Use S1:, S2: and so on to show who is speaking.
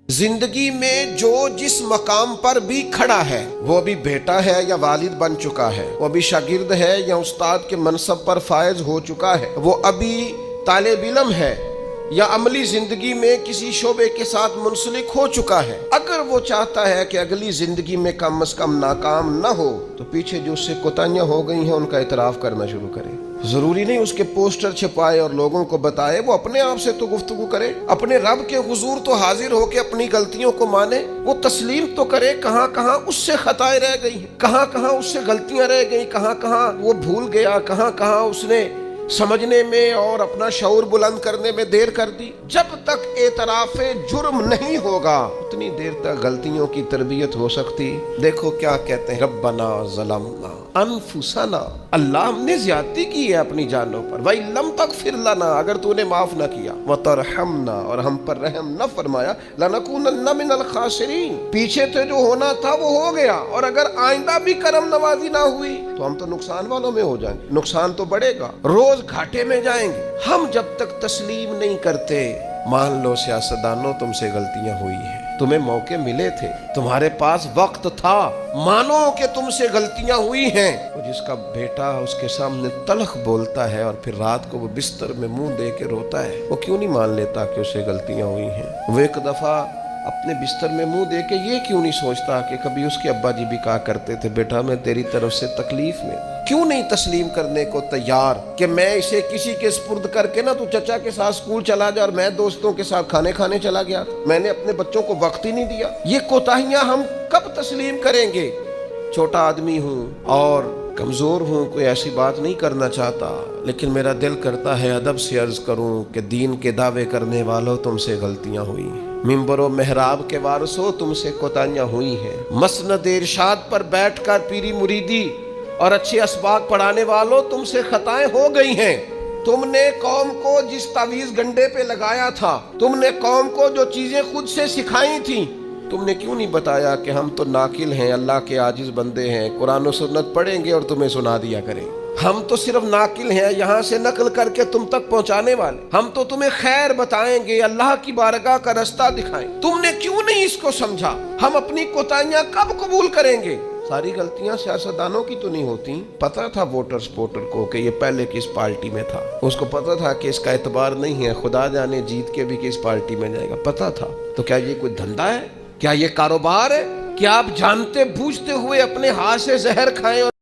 S1: जिंदगी में जो जिस मकाम पर भी खड़ा है, वो अभी बेटा है या वालिद बन चुका है, वो अभी शागिर्द है या उस्ताद के मनसब पर फायज हो चुका है, वो अभी तालिब इल्म है या अमली जिंदगी में किसी शोबे के साथ मुंसलिक हो चुका है, अगर वो चाहता है कि अगली जिंदगी में कम से कम नाकाम न हो, तो पीछे जो उससे कोताहियां हो गई हैं उनका इतराफ करना शुरू करे। जरूरी नहीं उसके पोस्टर छपाए और लोगों को बताए, वो अपने आप से तो गुफ्तगू करे, अपने रब के हुजूर तो हाजिर होके अपनी गलतियों को माने, वो तस्लीम तो करे कहाँ कहाँ उससे खताएं रह गई हैं, कहाँ कहाँ उससे गलतियां रह गई, कहाँ कहाँ वो भूल गया, कहाँ कहाँ उसने समझने में और अपना शऊर बुलंद करने में देर कर दी। जब तक एतराफ़े जुर्म नहीं होगा उतनी देर तक गलतियों की तरबियत हो सकती। देखो क्या कहते हैं, रब्बना ज़लमना अनफुसना, अल्लाह हमने ज्यादती की है अपनी जानों पर, वही लम तगफिर लना, अगर तूने माफ न किया, व तरहमना, और हम पर रहम न फरमाया, लनकूनन्ना मिनल खासिरीन, पीछे तो जो होना था वो हो गया, और अगर आइंदा भी करम नवाजी ना हुई तो हम तो नुकसान वालों में हो जाएंगे, नुकसान तो बढ़ेगा, रोज घाटे में जाएंगे। हम जब तक तस्लीम नहीं करते, मान लो सियासतदानों तुमसे गलतियां हुई हैं, तुम्हें मौके मिले थे, तुम्हारे पास वक्त था, मानो कि तुमसे गलतियां हुई हैं, तो जिसका बेटा उसके सामने तलख बोलता है और फिर रात को वो बिस्तर में मुंह दे के रोता है, वो क्यों नहीं मान लेता कि उससे गलतियां हुई हैं? वो एक दफा अपने बिस्तर में मुंह दे के ये क्यों नहीं सोचता कि कभी उसके अब्बा जी भी कहा करते थे, बेटा मैं तेरी तरफ से तकलीफ में? क्यों नहीं तस्लीम करने को तैयार कि मैं इसे किसी के स्पुर्द करके ना, तू चचा के साथ स्कूल चला जा और मैं दोस्तों के साथ खाने खाने चला गया, मैंने अपने बच्चों को वक्त ही नहीं दिया। ये कोताहियां हम कब तस्लीम करेंगे? छोटा आदमी हूँ और कमजोर हूँ, कोई ऐसी बात नहीं करना चाहता, लेकिन मेरा दिल करता है अदब से अर्ज करूँ कि दीन के दावे करने वालों तुमसे गलतियां हुई, मिंबरो मेहराब के वारसो तुमसे कोताहियां हुई हैं, मसनद इरशाद पर बैठकर पीरी मुरीदी और अच्छे असबाक पढ़ाने वालों तुमसे खताएं हो गई हैं। तुमने कौम को जिस तावीज़ गंडे पे लगाया था, तुमने कौम को जो चीजें खुद से सिखाई थी, तुमने क्यों नहीं बताया कि हम तो नाकिल हैं, अल्लाह के आजिज बंदे हैं, कुरान और सुन्नत पढ़ेंगे और तुम्हें सुना दिया करें। हम तो सिर्फ नाकिल हैं, यहाँ से नकल करके तुम तक पहुँचाने वाले, हम तो तुम्हें खैर बताएंगे, अल्लाह की बारगाह का रास्ता दिखाएं। तुमने क्यों नहीं इसको समझा? हम अपनी कोताहियां कब कबूल करेंगे? सारी गलतियां सियासतदानों की तो नहीं होती। पता था वोटर सपोर्टर को कि ये पहले किस पार्टी में था, उसको पता था कि इसका एतबार नहीं है, खुदा जाने जीत के भी किस पार्टी में जाएगा, पता था। तो क्या ये कोई धंधा है? क्या ये कारोबार है? क्या आप जानते बूझते हुए अपने हाथ से जहर खाएं?